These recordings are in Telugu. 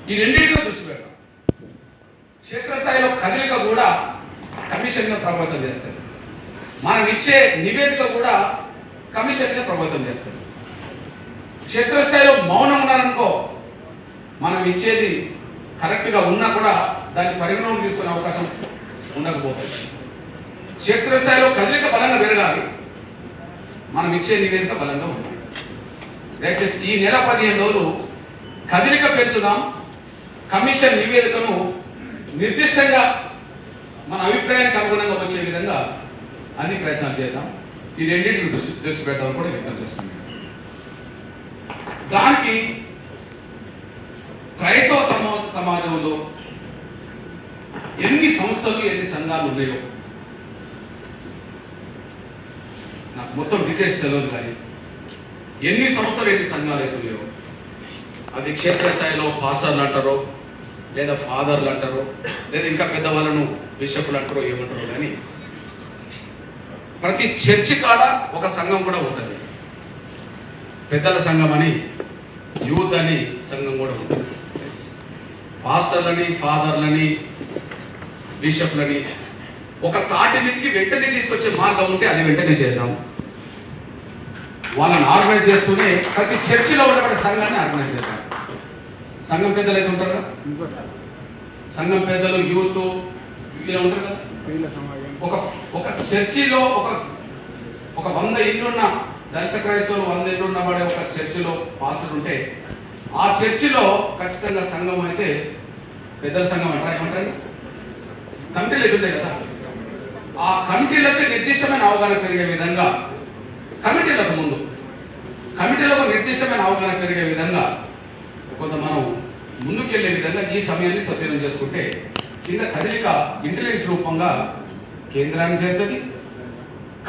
ఈ రెండింటిలో దృష్టి పెడతాం. క్షేత్రస్థాయిలో కదలిక కూడా కమిషన్ మీద ప్రభావితం చేస్తుంది. మనం ఇచ్చే నివేదిక కూడా కమిషన్ మీద ప్రభావితం చేస్తుంది. క్షేత్రస్థాయిలో మౌనం ఉన్నారనుకో, మనం ఇచ్చేది కరెక్ట్గా ఉన్నా కూడా దాన్ని పరిగణలోకి తీసుకునే అవకాశం ఉండకపోతుంది. క్షేత్రస్థాయిలో కదలిక బలంగా పెరగాలి, మనం ఇచ్చే నివేదిక బలంగా ఉండాలి. దయచేసి ఈ నెల 15 రోజులు కదలిక పెంచుదాం, కమిషన్ నివేదికను నిర్దిష్టంగా మన అభిప్రాయానికి అనుగుణంగా వచ్చే విధంగా అన్ని ప్రయత్నాలు చేద్దాం. ఈ రెండింటిని దృష్టి పెట్టాలని కూడా విజ్ఞప్తి చేస్తున్నాం. దానికి క్రైస్తవ సమాజంలో ఎన్ని సంస్థలు ఎన్ని సంఘాలు ఉన్నాయో నాకు మొత్తం డీటెయిల్స్ తెలియదు, కానీ ఎన్ని సంస్థలు ఎన్ని సంఘాలు అవుతున్నాయో అది క్షేత్రస్థాయిలో పాస్టర్లు అంటారో, లేదా ఫాదర్లు అంటారో, లేదా ఇంకా పెద్దవాళ్ళను బిషప్లు అంటారో ఏమంటారో, కానీ ప్రతి చర్చి కాడ ఒక సంఘం కూడా ఉంటుంది. పెద్దల సంఘం అని, యూత్ అని సంఘం కూడా ఉంటుంది. పాస్టర్లని, ఫాదర్లని, బిషప్లని ఒక తాటి మీదకి వెంటనే తీసుకొచ్చే మార్గం ఉంటే అది వెంటనే చేద్దాం. వాళ్ళని ఆర్గనైజ్ చేస్తూనే ప్రతి చర్చిలో ఉన్నటువంటి సంఘాన్ని ఆర్గనైజ్ చేద్దాం. సంఘం పెద్దలు అయితే ఉంటారు కదా, సంఘం పెద్దలు, యూత్ ఇలా ఉంటారు కదా. ఒక చర్చిలో ఒక 100 ఇళ్ళున్న దళిత క్రైస్తవులు 100 ఇళ్ళున్న వాడే ఒక చర్చిలో పాస్టర్ ఉంటే ఆ చర్చిలో ఖచ్చితంగా సంఘం అయితే పెద్దల సంఘం అంటారా, ఏమంటారు, కమిటీలు ఎదురుతాయి కదా. ఆ కమిటీలకు నిర్దిష్టమైన అవగాహన పెరిగే విధంగా, కమిటీలకు నిర్దిష్టమైన అవగాహన పెరిగే విధంగా కొంత మనం ముందుకెళ్లే విధంగా ఈ సమయాన్ని సద్వినియోగం చేసుకుంటే కింద కదలిక ఇంటెలిజెన్స్ రూపంగా కేంద్రానికి చేరుతుంది.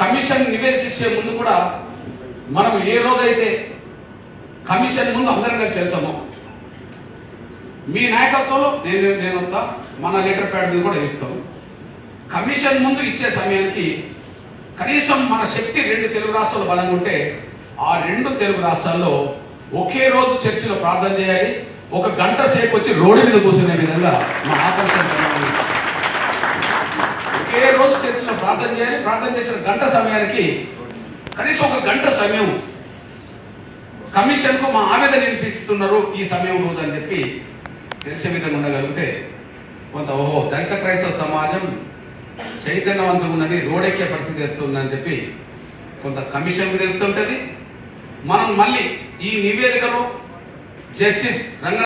కమిషన్ నివేదిక ఇచ్చే ముందు కూడా మనం ఏ రోజైతే కమిషన్ ముందు అందరం కలిసి వెళ్తామో, మీ నాయకత్వంలో నేను వస్తా, మన లెటర్ ప్యాడ్ మీద కూడా ఇస్తాము. కమిషన్ ముందు ఇచ్చే సమయానికి కనీసం మన శక్తి 2 తెలుగు రాష్ట్రాలు బలంగా ఉంటే ఆ 2 తెలుగు రాష్ట్రాల్లో ఒకే రోజు చర్చిలో ప్రార్థన చేయాలి. 1 గంట సేపు వచ్చి రోడ్డు మీద కూర్చునే విధంగా మన ఆకర్షణ, ఒకే రోజు చర్చిలో ప్రార్థన చేయాలి. ప్రార్థన చేసిన గంట సమయానికి కనీసం 1 గంట సమయం కమిషన్కు మా ఆవేదన వినిపిస్తున్నారు ఈ సమయం రోజు అని చెప్పి తెలిసే విధంగా ఉండగలిగితే కొంత ఓహో దళిత క్రైస్తవ సమాజం చైతన్యవంతంగా ఉన్నది, రోడెక్కే పరిస్థితి ఎత్తుందని చెప్పి కొంత కమిషన్కు తెలుస్తుంటుంది. మనం మళ్ళీ ఈ నివేదికలో జస్టిస్ రంగ